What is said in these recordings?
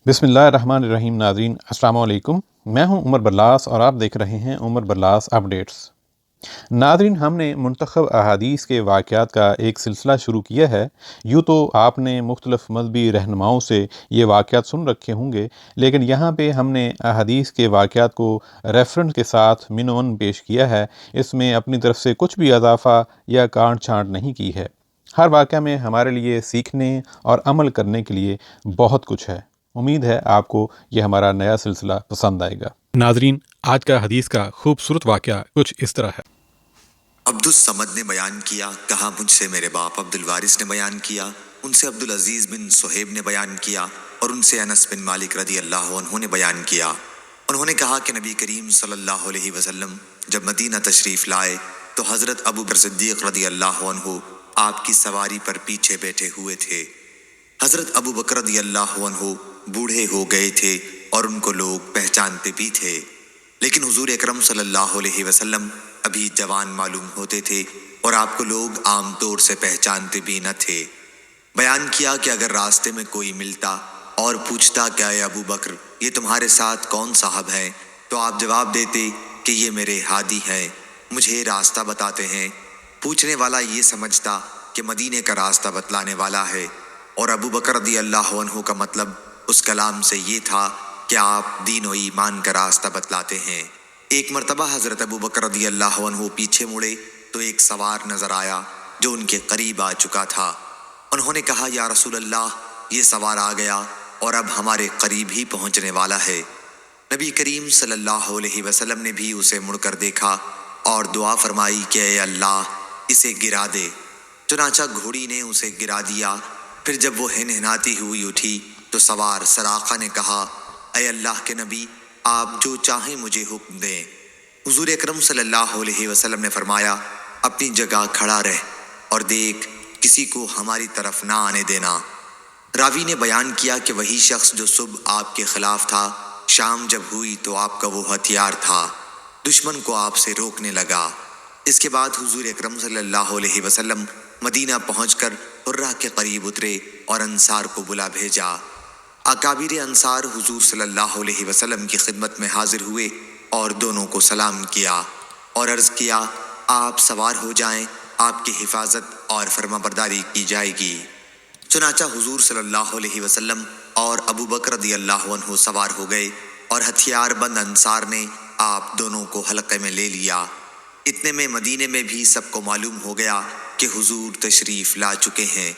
बिस्मिल्लाहिर्रहमानिर्रहीम। नाज़रीन अस्सलाम वालेकुम। मैं हूं उमर बरलास और आप देख रहे हैं उमर बरलास अपडेट्स। नाज़रीन, हमने मुंतखब अहादीस के वाक़यात का एक सिलसिला शुरू किया है। यूँ तो आपने मुख्तलिफ़ मज़हबी रहनुमाओं से ये वाक़यात सुन रखे होंगे, लेकिन यहाँ पे हमने अहादीस के वाक़यात को रेफ़रेंस के साथ मिनवन पेश किया है। इसमें अपनी तरफ से कुछ भी इजाफ़ा या काट छाँट नहीं की है। हर वाक़या में हमारे लिए सीखने और अमल करने के लिए बहुत कुछ है। उम्मीद है आपको ये हमारा नया सिलसिला पसंद आएगा। नाज़रीन, आज का हदीस का खूबसूरत वाक़या कुछ इस तरह है। अब्दुल समद ने बयान किया, कहा मुझसे मेरे बाप अब्दुल वारिस ने बयान किया, उनसे अब्दुल अजीज बिन सुहेब ने बयान किया और उनसे अनस बिन मालिक रदी अल्लाह अन्हु ने बयान किया। उन्होंने कहा कि नबी करीम सल्लल्लाहु अलैहि वसल्लम जब मदीना तशरीफ लाए तो हज़रत अबू बकर सिद्दीक़ रदी अल्लाह अन्हु आपकी सवारी पर पीछे बैठे हुए थे। हज़रत अबू बकर रदी अल्लाह अन्हु बूढ़े हो गए थे और उनको लोग पहचानते भी थे, लेकिन हुजूर अकरम सल्लल्लाहु अलैहि वसल्लम अभी जवान मालूम होते थे और आपको लोग आम तौर से पहचानते भी न थे। बयान किया कि अगर रास्ते में कोई मिलता और पूछता क्या है अबू बकर, ये तुम्हारे साथ कौन साहब हैं, तो आप जवाब देते कि ये मेरे हादी हैं, मुझे रास्ता बताते हैं। पूछने वाला ये समझता कि मदीने का रास्ता बतलाने वाला है, और अबू बकर रदी अल्लाह अन्हु का मतलब उस कलाम से ये था कि आप दीन और ईमान का रास्ता बतलाते हैं। एक मर्तबा हज़रत अबू बकर रदी अल्लाह अन्हु पीछे मुड़े तो एक सवार नजर आया जो उनके करीब आ चुका था। उन्होंने कहा, या रसूल अल्लाह, ये सवार आ गया और अब हमारे करीब ही पहुंचने वाला है। नबी करीम सल्लल्लाहु अलैहि वसल्लम ने भी उसे मुड़कर देखा और दुआ फरमाई कि ऐ अल्लाह, इसे गिरा दे। चुनाचा घोड़ी ने उसे गिरा दिया। फिर जब वो हिनहिनाती हुई उठी तो सवार सराखा ने कहा, ऐ अल्लाह के नबी, आप जो चाहें मुझे हुक्म दें। हुजूर अकरम सल्लल्लाहु अलैहि वसल्लम ने फरमाया, अपनी जगह खड़ा रह और देख, किसी को हमारी तरफ ना आने देना। रावी ने बयान किया कि वही शख्स जो सुबह आपके खिलाफ था, शाम जब हुई तो आपका वो हथियार था, दुश्मन को आपसे रोकने लगा। इसके बाद हुजूर अकरम सल्लल्लाहु अलैहि वसल्लम मदीना पहुंचकर हुर्रा के करीब उतरे और अंसार को बुला भेजा। अकाबिर अंसार हुजूर सल्लल्लाहु अलैहि वसल्लम की खिदमत में हाजिर हुए और दोनों को सलाम किया और अर्ज़ किया, आप सवार हो जाएं, आपकी हिफाजत और फरमाबरदारी की जाएगी। चुनाचा हुजूर सल्लल्लाहु अलैहि वसल्लम और अबू बकर रदी अल्लाह अन्हु सवार हो गए और हथियार बंद अंसार ने आप दोनों को हलक़े में ले लिया। इतने में मदीने में भी सबको मालूम हो गया कि हुजूर तशरीफ ला चुके हैं।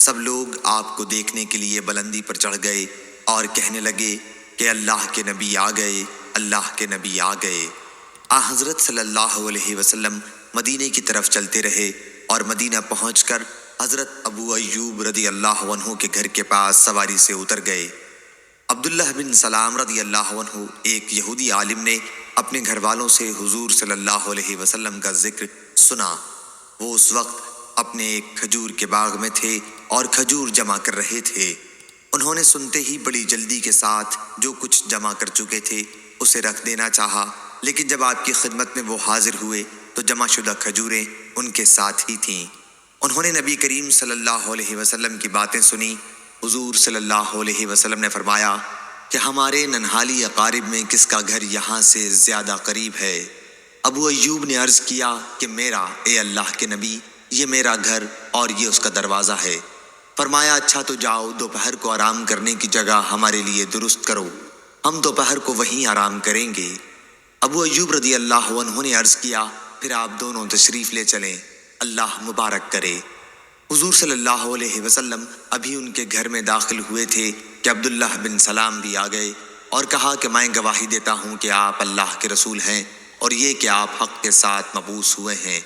सब लोग आपको देखने के लिए बुलंदी पर चढ़ गए और कहने लगे कि अल्लाह के नबी आ गए, अल्लाह के नबी आ गए। हज़रत सल्लल्लाहु अलैहि वसल्लम मदीने की तरफ चलते रहे और मदीना पहुंचकर हज़रत अबू अय्यूब रदी अल्लाह अन्हु के घर के पास सवारी से उतर गए। अब्दुल्लाह बिन सलाम रदी अल्लाह अन्हु, एक यहूदी आलिम ने अपने घर वालों से हुजूर सल्लल्लाहु अलैहि वसल्लम का जिक्र सुना। वो उस वक्त अपने एक खजूर के बाग में थे और खजूर जमा कर रहे थे। उन्होंने सुनते ही बड़ी जल्दी के साथ जो कुछ जमा कर चुके थे उसे रख देना चाहा, लेकिन जब आपकी खिदमत में वो हाजिर हुए तो जमाशुदा खजूरें उनके साथ ही थीं। उन्होंने नबी करीम सल्लल्लाहु अलैहि वसल्लम की बातें सुनी। हुजूर सल्लल्लाहु अलैहि वसल्लम ने फरमाया कि हमारे नन्हाली अकारिब में किसका घर यहाँ से ज़्यादा करीब है। अबू अय्यूब ने अर्ज़ किया कि मेरा, ए अल्लाह के नबी, ये मेरा घर और ये उसका दरवाज़ा है। फरमाया, अच्छा तो जाओ, दोपहर को आराम करने की जगह हमारे लिए दुरुस्त करो, हम दोपहर को वहीं आराम करेंगे। अबू अय्यूब रदी अल्लाह अन्हु ने अर्ज़ किया, फिर आप दोनों तशरीफ़ ले चलें, अल्लाह मुबारक करे। हुजूर सल्लल्लाहु अलैहि वसल्लम अभी उनके घर में दाखिल हुए थे कि अब्दुल्लाह बिन सलाम भी आ गए और कहा कि मैं गवाही देता हूँ कि आप अल्लाह के रसूल हैं और ये कि आप हक़ के साथ मबूस हुए हैं,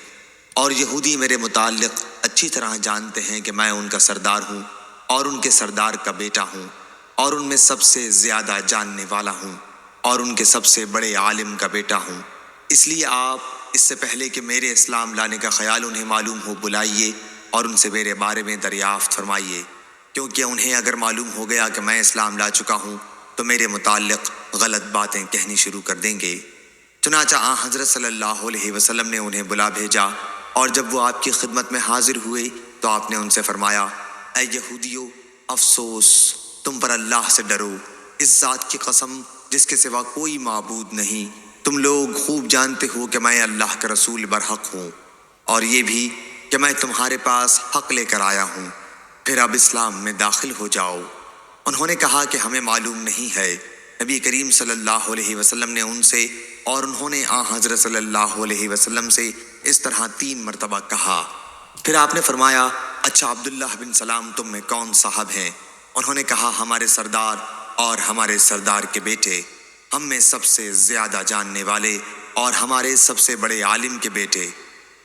और यहूदी मेरे मुताल्लिक़ अच्छी तरह जानते हैं कि मैं उनका सरदार हूँ और उनके सरदार का बेटा हूँ और उनमें सबसे ज़्यादा जानने वाला हूँ और उनके सबसे बड़े आलिम का बेटा हूँ। इसलिए आप इससे पहले कि मेरे इस्लाम लाने का ख्याल उन्हें मालूम हो, बुलाइए और उनसे मेरे बारे में दरियाफ्त फरमाइए, क्योंकि उन्हें अगर मालूम हो गया कि मैं इस्लाम ला चुका हूँ तो मेरे मुताल्लिक़ गलत बातें कहनी शुरू कर देंगे। चुनाचा हज़रत सल्लल्लाहु अलैहि वसल्लम ने उन्हें बुला भेजा और जब वो आपकी खिदमत में हाजिर हुए तो आपने उनसे फरमाया, ऐ यहूदियों, अफसोस, तुम पर अल्लाह से डरो اس ذات کی قسم جس کے سوا کوئی معبود نہیں، تم لوگ خوب جانتے ہو کہ میں اللہ کا رسول برحق ہوں، اور یہ بھی کہ میں تمہارے پاس حق لے کر آیا ہوں، پھر اب اسلام میں داخل ہو جاؤ۔ انہوں نے کہا کہ ہمیں معلوم نہیں ہے۔ نبی کریم صلی اللہ علیہ وسلم نے ان سے اور انہوں نے حضرت صلی اللہ علیہ وسلم سے اس طرح 3 مرتبہ کہا۔ پھر آپ نے فرمایا، اچھا عبداللہ بن سلام تم میں کون صاحب ہیں؟ انہوں نے کہا، ہمارے سردار اور ہمارے سردار کے بیٹے، ہم میں سب سے زیادہ جاننے والے اور ہمارے سب سے بڑے عالم کے بیٹے۔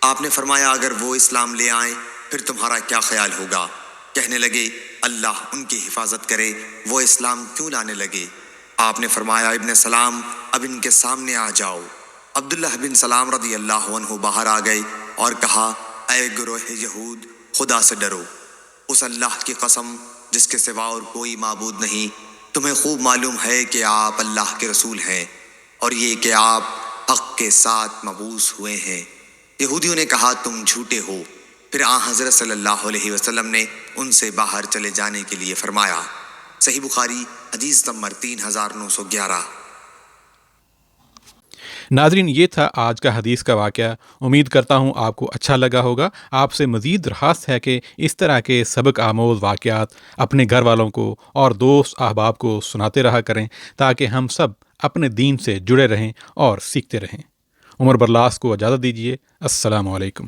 آپ نے فرمایا، اگر وہ اسلام لے آئیں پھر تمہارا کیا خیال ہوگا؟ کہنے لگے، اللہ ان کی حفاظت کرے، وہ اسلام کیوں لانے لگے؟ آپ نے فرمایا، ابن سلام اب ان کے سامنے آ جاؤ۔ عبداللہ بن سلام رضی اللہ عنہ باہر آ گئے اور کہا، اے گروہ یہود، خدا سے ڈرو، اس اللہ کی قسم جس کے سوا اور کوئی معبود نہیں، تمہیں خوب معلوم ہے کہ آپ اللہ کے رسول ہیں، اور یہ کہ آپ حق کے ساتھ مبعوث ہوئے ہیں۔ یہودیوں نے کہا، تم جھوٹے ہو۔ پھر حضرت صلی اللہ علیہ وسلم نے ان سے باہر چلے جانے کے لیے فرمایا۔ صحیح بخاری حدیث نمبر 3911۔ ناظرین، یہ تھا آج کا حدیث کا واقعہ۔ امید کرتا ہوں آپ کو اچھا لگا ہوگا۔ آپ سے مزید درخواست ہے کہ اس طرح کے سبق آموز واقعات اپنے گھر والوں کو اور دوست احباب کو سناتے رہا کریں، تاکہ ہم سب اپنے دین سے جڑے رہیں اور سیکھتے رہیں۔ عمر برلاس کو اجازت دیجیے۔ السلام علیکم۔